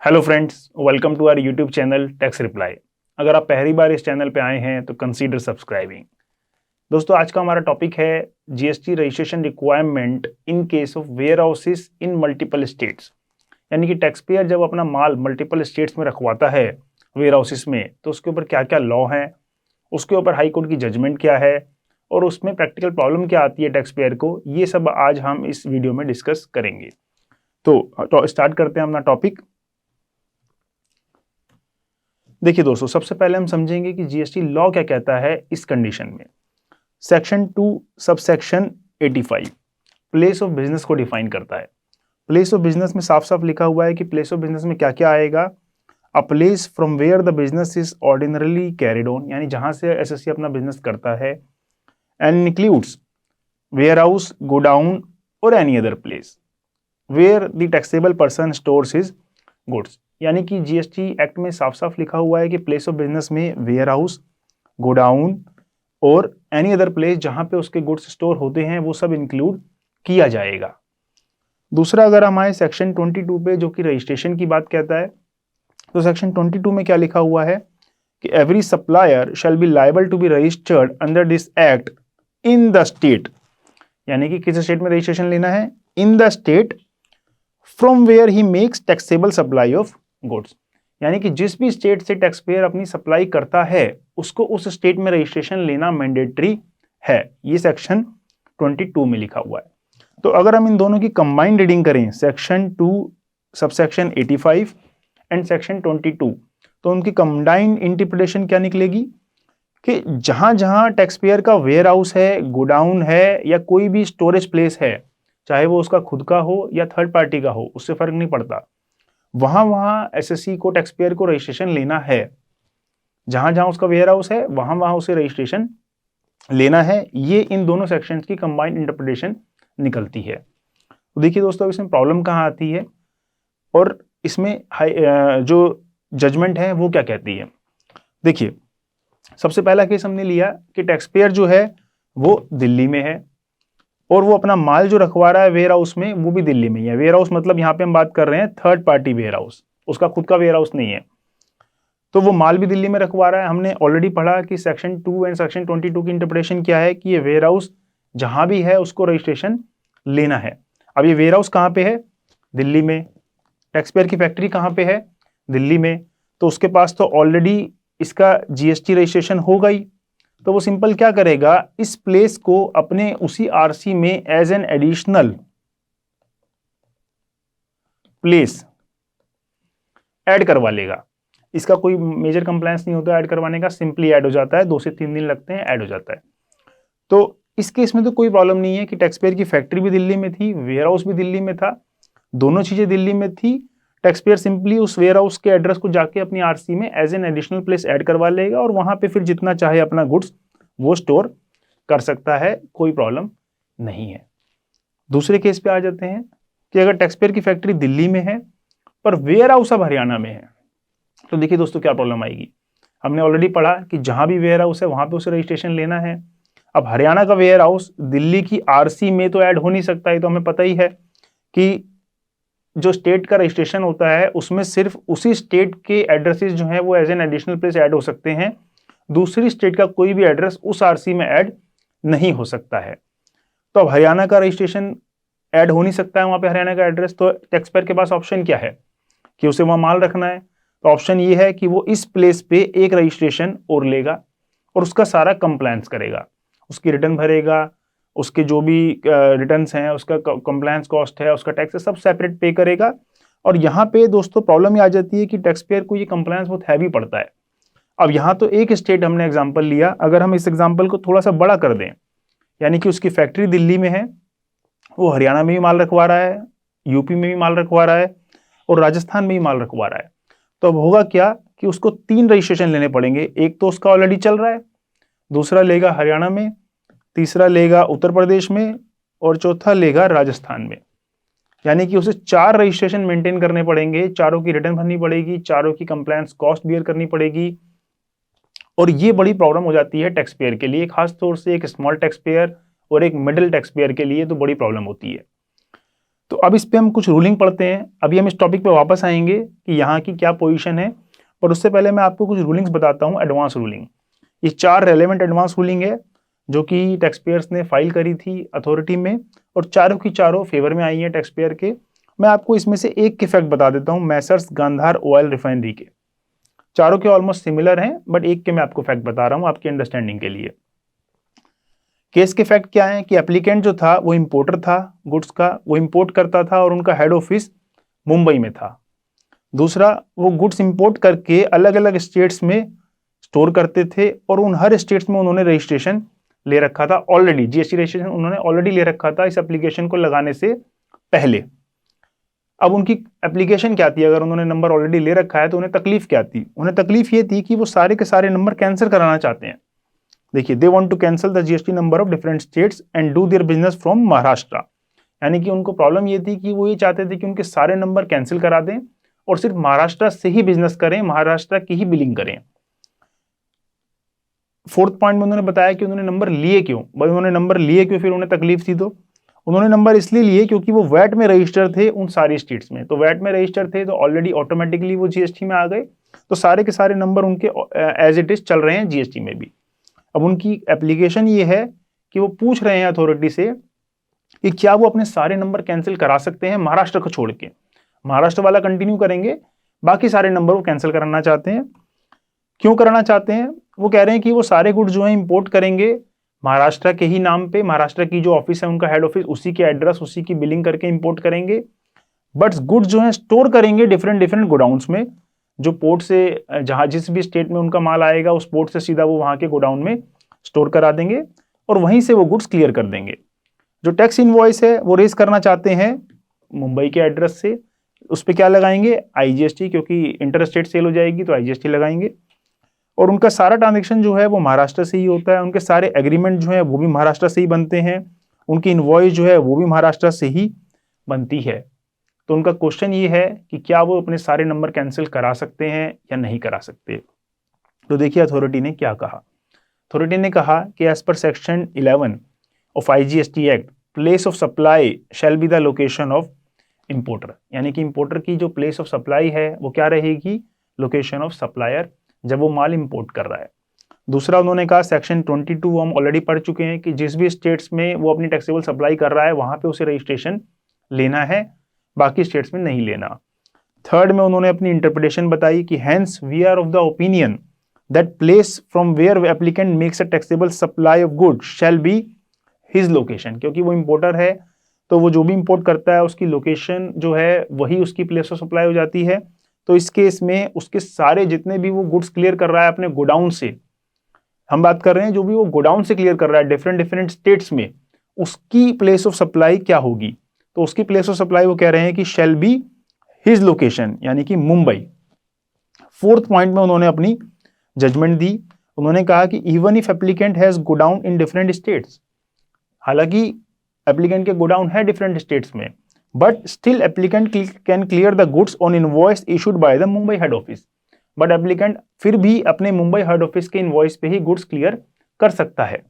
Hello friends, welcome to our YouTube channel tax reply. अगर आप पहली बार इस चैनल पे आए हैं तो कंसीडर सब्सक्राइबिंग। दोस्तों, आज का हमारा टॉपिक है GST registration requirement in case of warehouses in multiple states. यानी कि टैक्स पेयर जब अपना माल मल्टीपल स्टेट्स में रखवाता है वेयर हाउसेस में, तो उसके ऊपर क्या क्या लॉ हैं, उसके ऊपर हाई कोर्ट की जजमेंट क्या है और उसमें प्रैक्टिकल प्रॉब्लम क्या आती है टैक्स पेयर को, ये सब आज हम इस वीडियो में डिस्कस करेंगे। तो स्टार्ट करते हैं अपना टॉपिक। देखिए दोस्तों, सबसे पहले हम समझेंगे कि जीएसटी लॉ क्या कहता है इस कंडीशन में। Section 2 subsection 85 place of business को डिफाइन करता है। प्लेस ऑफ बिजनेस में साफ साफ लिखा हुआ है कि प्लेस ऑफ बिजनेस में क्या क्या आएगा। A place from where the business is ordinarily carried on, यानी जहां से एसएससी अपना बिजनेस करता है, and includes warehouse, godown और any other place where the taxable person stores his goods. यानी कि जीएसटी एक्ट में साफ साफ लिखा हुआ है कि प्लेस ऑफ बिजनेस में वेयर हाउस, गोडाउन और एनी अदर प्लेस जहां पे उसके गुड्स स्टोर होते हैं वो सब इंक्लूड किया जाएगा। दूसरा, अगर हम आए सेक्शन 22 पे जो कि रजिस्ट्रेशन की बात कहता है, तो सेक्शन 22 में क्या लिखा हुआ है कि every supplier shall be liable to be registered under this act in the state, यानी कि किस स्टेट में रजिस्ट्रेशन लेना है, in the state from where he makes taxable supply of goods. यानी कि जिस भी स्टेट से टैक्स पेयर अपनी सप्लाई करता है उसको उस स्टेट में रजिस्ट्रेशन लेना मैंडेटरी है। ये सेक्शन 22 में लिखा हुआ है। तो अगर हम इन दोनों की कंबाइंड रीडिंग करें, सेक्शन 2 सबसेक्शन 85 एंड सेक्शन 22, तो उनकी कंबाइंड इंटरप्रिटेशन क्या निकलेगी कि जहां जहां टैक्स पेयर का वेयर हाउस है, गोडाउन है या कोई भी स्टोरेज प्लेस है, चाहे वो उसका खुद का हो या थर्ड पार्टी का हो, उससे फर्क नहीं पड़ता, वहां वहां एसएससी को टैक्स पेयर को रजिस्ट्रेशन लेना है। जहां जहां उसका वेयर हाउस है वहां वहां उसे रजिस्ट्रेशन लेना है। ये इन दोनों सेक्शंस की कंबाइंड इंटरप्रिटेशन निकलती है। तो देखिए दोस्तों, अब इसमें प्रॉब्लम कहां आती है और इसमें जो जजमेंट है वो क्या कहती है। देखिए, सबसे पहला केस हमने लिया कि टैक्स पेयर जो है वो दिल्ली में है और वो अपना माल जो रखवा रहा है वेयर हाउस में वो भी दिल्ली में ही है। वेयर हाउस मतलब यहाँ पे हम बात कर रहे हैं थर्ड पार्टी वेयर हाउस, उसका खुद का वेयर हाउस नहीं है। तो वो माल भी दिल्ली में रखवा रहा है। हमने ऑलरेडी पढ़ा कि सेक्शन 2 एंड सेक्शन 22 की इंटरप्रिटेशन क्या है कि ये वेयर हाउस जहां भी है उसको रजिस्ट्रेशन लेना है। अब ये वेयर हाउस कहाँ पे है? दिल्ली में। टैक्स पेयर की फैक्ट्री कहाँ पे है? दिल्ली में। तो उसके पास तो ऑलरेडी इसका जीएसटी रजिस्ट्रेशन हो गई। तो वो सिंपल क्या करेगा, इस प्लेस को अपने उसी आरसी में as an additional place add करवा लेगा। इसका कोई मेजर कंप्लायंस नहीं होता ऐड करवाने का, सिंपली ऐड हो जाता है, 2 से 3 दिन लगते हैं, ऐड हो जाता है। तो इस केस में तो कोई प्रॉब्लम नहीं है कि टैक्स पेयर की फैक्ट्री भी दिल्ली में थी, वेयर हाउस भी दिल्ली में था, दोनों चीजें दिल्ली में थी। टैक्स पेयर सिंपली उस वेयर हाउस के एड्रेस को जाके अपनी आरसी में as an additional place add करवा लेगा और वहां पे फिर जितना चाहे अपना गुड्स वो स्टोर कर सकता है, कोई प्रॉब्लम नहीं है। दूसरे केस पे आ जाते हैं कि अगर टैक्स पेयर की फैक्ट्री दिल्ली में है पर वेयर हाउस अब हरियाणा में है, तो देखिए दोस्तों क्या प्रॉब्लम आएगी। हमने ऑलरेडी पढ़ा कि जहां भी वेयर हाउस है वहां पे उसे रजिस्ट्रेशन लेना है। अब हरियाणा का वेयर हाउस दिल्ली की आरसी में तो ऐड हो नहीं सकता है, तो हमें पता ही है कि जो स्टेट का रजिस्ट्रेशन होता है उसमें सिर्फ उसी स्टेट के एड्रेसेस जो हैं वो as an additional place add हो सकते हैं। दूसरी स्टेट का कोई भी एड्रेस उस आरसी में ऐड नहीं हो सकता है। तो अब हरियाणा का रजिस्ट्रेशन ऐड हो नहीं सकता है वहां पे हरियाणा का एड्रेस, तो टैक्स पेयर के पास ऑप्शन क्या है कि उसे वहां माल रखना है। तो ऑप्शन ये है कि वो इस प्लेस पे एक रजिस्ट्रेशन और लेगा और उसका सारा कंप्लायंस करेगा, उसकी रिटर्न भरेगा, उसके जो भी रिटर्न्स हैं, उसका कंप्लायंस कॉस्ट है, उसका टैक्स है, सब सेपरेट पे करेगा। और यहाँ पे दोस्तों प्रॉब्लम ये आ जाती है कि टैक्स पेयर को ये कंप्लायंस बहुत हैवी पड़ता है। अब यहाँ तो एक स्टेट हमने एग्जाम्पल लिया, अगर हम इस एग्जाम्पल को थोड़ा सा बड़ा कर दें, यानी कि उसकी फैक्ट्री दिल्ली में है, वो हरियाणा में भी माल रखवा रहा है, यूपी में भी माल रखवा रहा है और राजस्थान में भी माल रखवा रहा है। तो अब होगा क्या कि उसको 3 रजिस्ट्रेशन लेने पड़ेंगे। एक तो उसका ऑलरेडी चल रहा है, दूसरा लेगा हरियाणा में, तीसरा लेगा उत्तर प्रदेश में और चौथा लेगा राजस्थान में। यानी कि उसे 4 रजिस्ट्रेशन मेंटेन करने पड़ेंगे, चारों की रिटर्न भरनी पड़ेगी, चारों की कंप्लायंस कॉस्ट बियर करनी पड़ेगी। और ये बड़ी प्रॉब्लम हो जाती है टैक्स पेयर के लिए, खास तौर से एक स्मॉल टैक्स पेयर और एक मिडिल टैक्स पेयर के लिए तो बड़ी प्रॉब्लम होती है। तो अब इस पे हम कुछ रूलिंग पढ़ते हैं। अभी हम इस टॉपिक पे वापस आएंगे कि यहाँ की क्या पोजीशन है, पर उससे पहले मैं आपको कुछ रूलिंग्स बताता हूँ। एडवांस रूलिंग, ये 4 रेलेवेंट एडवांस रूलिंग है जो कि टैक्स पेयर्स ने फाइल करी थी अथॉरिटी में, और चारों की चारों फेवर में आई है टैक्स पेयर के। मैं आपको इसमें से एक के फैक्ट बता देता हूँ, मैसर्स गांधार ऑयल रिफाइनरी के। चारों के ऑलमोस्ट सिमिलर हैं, बट एक के मैं आपको फैक्ट बता रहा हूँ आपकी अंडरस्टैंडिंग के लिए। केस के फैक्ट क्या है कि एप्लीकेंट जो था वो इंपोर्टर था गुड्स का, वो इंपोर्ट करता था और उनका हेड ऑफिस मुंबई में था। दूसरा, वो गुड्स इंपोर्ट करके अलग अलग स्टेट्स में स्टोर करते थे और उन हर स्टेट्स में उन्होंने रजिस्ट्रेशन ले रखा था ऑलरेडी, जीएसटी रजिस्ट्रेशन उन्होंने ऑलरेडी ले रखा था इस एप्लीकेशन को लगाने से पहले। अब उनकी एप्लीकेशन क्या थी, अगर उन्होंने नंबर ऑलरेडी ले रखा है तो उन्हें तकलीफ क्या थी? उन्हें तकलीफ ये थी कि वो सारे के सारे नंबर कैंसिल कराना चाहते हैं। देखिए, they want to cancel the GST number of different states and do their business from Maharashtra. यानी कि उनको प्रॉब्लम ये थी कि वो ये चाहते थे कि उनके सारे नंबर कैंसिल करा दें और सिर्फ महाराष्ट्र से ही बिजनेस करें, महाराष्ट्र की ही बिलिंग करें। फोर्थ पॉइंट में उन्होंने बताया कि उन्होंने नंबर लिए क्यों। भाई उन्होंने नंबर लिए क्यों, फिर उन्हें तकलीफ थी तो उन्होंने नंबर इसलिए लिए क्योंकि वो वैट में रजिस्टर थे उन सारी स्टेट्स में। तो वैट में रजिस्टर थे तो ऑलरेडी ऑटोमेटिकली वो जीएसटी में आ गए, तो सारे के सारे नंबर उनके एज इट इज चल रहे हैं जीएसटी में भी। अब उनकी एप्लीकेशन ये है कि वो पूछ रहे हैं अथॉरिटी से कि क्या वो अपने सारे नंबर कैंसिल करा सकते हैं महाराष्ट्र को छोड़ के। महाराष्ट्र वाला कंटिन्यू करेंगे, बाकी सारे नंबर वो कैंसिल कराना चाहते हैं। क्यों कराना चाहते हैं? वो कह रहे हैं कि वो सारे गुड्स जो है इंपोर्ट करेंगे महाराष्ट्र के ही नाम पे, महाराष्ट्र की जो ऑफिस है उनका हेड ऑफिस, उसी के एड्रेस उसी की बिलिंग करके इंपोर्ट करेंगे। बट गुड्स जो है स्टोर करेंगे डिफरेंट डिफरेंट गोडाउन्स में, जो पोर्ट से जहां जिस भी स्टेट में उनका माल आएगा उस पोर्ट से सीधा वो वहां के गोडाउन में स्टोर करा देंगे और वहीं से वो गुड्स क्लियर कर देंगे। जो टैक्स इनवॉइस है वो रेज करना चाहते हैं मुंबई के एड्रेस से, उस पर क्या लगाएंगे? आईजीएसटी, क्योंकि इंटर स्टेट सेल हो जाएगी तो आईजीएसटी लगाएंगे। और उनका सारा ट्रांजेक्शन जो है वो महाराष्ट्र से ही होता है, उनके सारे एग्रीमेंट जो है वो भी महाराष्ट्र से ही बनते हैं, उनकी इनवॉइस जो है वो भी महाराष्ट्र से ही बनती है। तो उनका क्वेश्चन ये है कि क्या वो अपने सारे नंबर कैंसिल करा सकते हैं या नहीं करा सकते। तो देखिए अथॉरिटी ने क्या कहा। अथॉरिटी ने कहा कि as per section 11 of IGST act, place of supply shall be the location of importer. यानी कि इंपोर्टर की जो प्लेस ऑफ सप्लाई है वो क्या रहेगी? लोकेशन ऑफ सप्लायर, जब वो माल इंपोर्ट कर रहा है। दूसरा उन्होंने कहा सेक्शन 22 हम ऑलरेडी पढ़ चुके हैं कि जिस भी स्टेट्स में वो अपनी टैक्सेबल सप्लाई कर रहा है वहां पे उसे रजिस्ट्रेशन लेना है, बाकी स्टेट्स में नहीं लेना। थर्ड में उन्होंने अपनी इंटरप्रिटेशन बताई कि hence we are of the opinion that place from where applicant makes a taxable supply of good shall be his location. क्योंकि वो इंपोर्टर है तो वो जो भी इंपोर्ट करता है उसकी लोकेशन जो है वही उसकी प्लेस ऑफ सप्लाई हो जाती है। तो इस केस में उसके सारे जितने भी वो गुड्स क्लियर कर रहा है अपने गोडाउन से, हम बात कर रहे हैं जो भी वो गोडाउन से क्लियर कर रहा है डिफरेंट डिफरेंट स्टेट्स में, उसकी प्लेस ऑफ सप्लाई क्या होगी? तो उसकी प्लेस ऑफ सप्लाई वो कह रहे हैं कि शैल बी हिज लोकेशन, यानी कि मुंबई। फोर्थ पॉइंट में उन्होंने अपनी जजमेंट दी। उन्होंने कहा कि even if applicant has godown in different states, हालांकि एप्लीकेंट के गोडाउन है डिफरेंट स्टेट्स में, but still applicant can clear the goods on invoice issued by the Mumbai head office. But applicant फिर भी अपने मुंबई हेड ऑफिस के इनवॉइस पे ही goods clear कर सकता है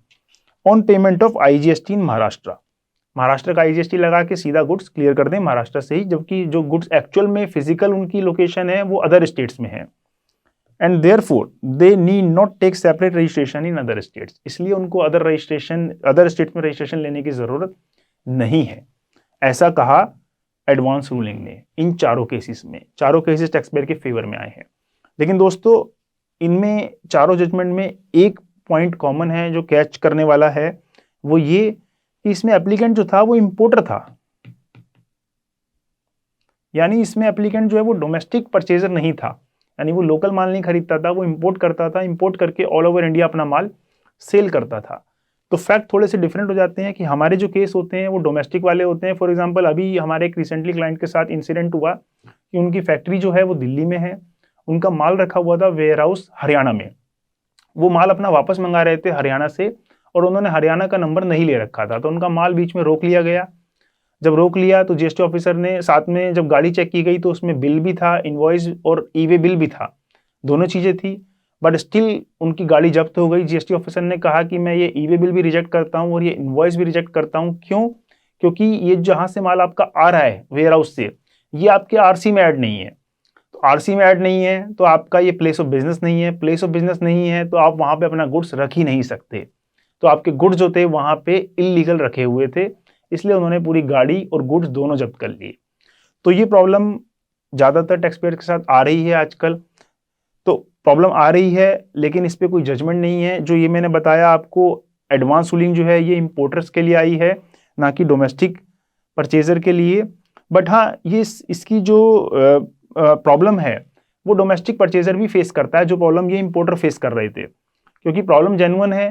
ऑन पेमेंट ऑफ आईजीएसटी इन महाराष्ट्र। महाराष्ट्र का आईजीएसटी लगा के सीधा गुड्स क्लियर कर दें महाराष्ट्र से ही, जबकि जो गुड्स एक्चुअल में फिजिकल उनकी लोकेशन है वो अदर स्टेट्स में है। And therefore they need not take separate registration in other states. इसलिए उनको अदर स्टेट्स में रजिस्ट्रेशन लेने की जरूरत नहीं है, ऐसा कहा एडवांस रूलिंग ने इन चारों केसेस में। चारों केसेस टैक्स पेयर के फेवर में आए हैं। लेकिन दोस्तों इनमें चारों जजमेंट में एक पॉइंट कॉमन है जो कैच करने वाला है, वो ये कि इसमें एप्लीकेंट जो था वो इंपोर्टर था। यानी इसमें एप्लीकेंट जो है वो डोमेस्टिक परचेजर नहीं था, यानी वो लोकल माल नहीं खरीदता था, वो इंपोर्ट करता था, इंपोर्ट करके ऑल ओवर इंडिया अपना माल सेल करता था। तो फैक्ट थोड़े से डिफरेंट हो जाते हैं कि हमारे जो केस होते हैं वो डोमेस्टिक वाले होते हैं। फॉर एग्जांपल अभी हमारे एक रिसेंटली क्लाइंट के साथ इंसिडेंट हुआ कि उनकी फैक्ट्री जो है वो दिल्ली में है, उनका माल रखा हुआ था वेयर हाउस हरियाणा में। वो माल अपना वापस मंगा रहे थे हरियाणा से और उन्होंने हरियाणा का नंबर नहीं ले रखा था, तो उनका माल बीच में रोक लिया गया। जब रोक लिया तो जीएसटी ऑफिसर ने साथ में जब गाड़ी चेक की गई तो उसमें बिल भी था, इनवॉइस और ई वे बिल भी था, दोनों चीजें थी। बट स्टिल उनकी गाड़ी जब्त हो गई। जीएसटी ऑफिसर ने कहा कि मैं ये ई वे बिल भी रिजेक्ट करता हूं और ये इनवॉइस भी रिजेक्ट करता हूं। क्यों? क्योंकि ये जहां से माल आपका आ रहा है वेयर हाउस से, ये आपके आरसी में ऐड नहीं है। तो आरसी में ऐड नहीं है तो आपका ये प्लेस ऑफ बिजनेस नहीं है, प्लेस ऑफ बिजनेस नहीं है तो आप वहां पे अपना गुड्स रख ही नहीं सकते। तो आपके गुड्स जो थे वहां पे इलीगल रखे हुए थे, इसलिए उन्होंने पूरी गाड़ी और गुड्स दोनों जब्त कर लिए। तो ये प्रॉब्लम ज्यादातर टैक्स पेयर के साथ आ रही है आजकल। तो प्रॉब्लम आ रही है लेकिन इस पे कोई जजमेंट नहीं है। जो ये मैंने बताया आपको, एडवांस रूलिंग जो है ये इंपोर्टर्स के लिए आई है, ना कि डोमेस्टिक परचेजर के लिए। बट हाँ, ये इसकी जो प्रॉब्लम है वो डोमेस्टिक परचेजर भी फेस करता है, जो प्रॉब्लम ये इंपोर्टर फेस कर रहे थे। क्योंकि प्रॉब्लम जेन्युइन है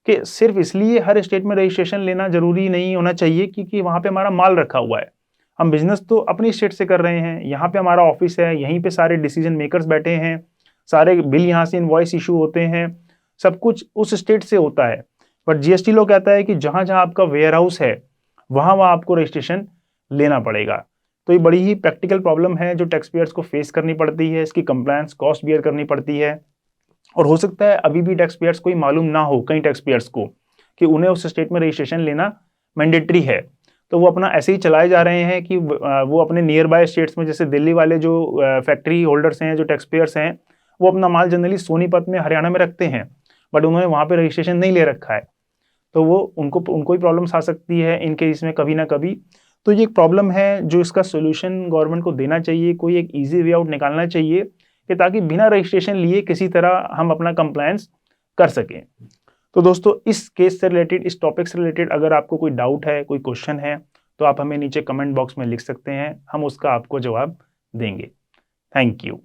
कि सिर्फ इसलिए हर स्टेट में रजिस्ट्रेशन लेना जरूरी नहीं होना चाहिए क्योंकि वहां पे हमारा माल रखा हुआ है। हम बिजनेस तो अपनी स्टेट से कर रहे हैं, यहाँ पे हमारा ऑफिस है, यहीं पे सारे डिसीजन मेकर्स बैठे हैं, सारे बिल यहाँ से इनवॉइस इशू होते हैं, सब कुछ उस स्टेट से होता है। बट जीएसटी लॉ कहता है कि जहां जहां आपका वेयर हाउस है वहां वहां आपको रजिस्ट्रेशन लेना पड़ेगा। तो ये बड़ी ही प्रैक्टिकल प्रॉब्लम है जो टैक्स पेयर्स को फेस करनी पड़ती है, इसकी कंप्लायंस कॉस्ट बियर करनी पड़ती है। और हो सकता है अभी भी टैक्स पेयर्स को ही मालूम ना हो, कई टैक्स पेयर्स को, कि उन्हें उस स्टेट में रजिस्ट्रेशन लेना मैंडेटरी है। तो वो अपना ऐसे ही चलाए जा रहे हैं कि वो अपने नियर बाय स्टेट्स में, जैसे दिल्ली वाले जो फैक्ट्री होल्डर्स हैं, जो टैक्स पेयर्स हैं, वो अपना माल जनरली सोनीपत में, हरियाणा में रखते हैं, बट उन्होंने वहां पे रजिस्ट्रेशन नहीं ले रखा है। तो वो उनको ही प्रॉब्लम्स आ सकती है इन केस में कभी ना कभी। तो ये एक प्रॉब्लम है जो इसका सोल्यूशन गवर्नमेंट को देना चाहिए, कोई एक ईजी वे आउट निकालना चाहिए कि ताकि बिना रजिस्ट्रेशन लिए किसी तरह हम अपना कंप्लायंस कर सकें। तो दोस्तों, इस केस से रिलेटेड, इस टॉपिक से रिलेटेड अगर आपको कोई डाउट है, कोई क्वेश्चन है, तो आप हमें नीचे कमेंट बॉक्स में लिख सकते हैं, हम उसका आपको जवाब देंगे। Thank you.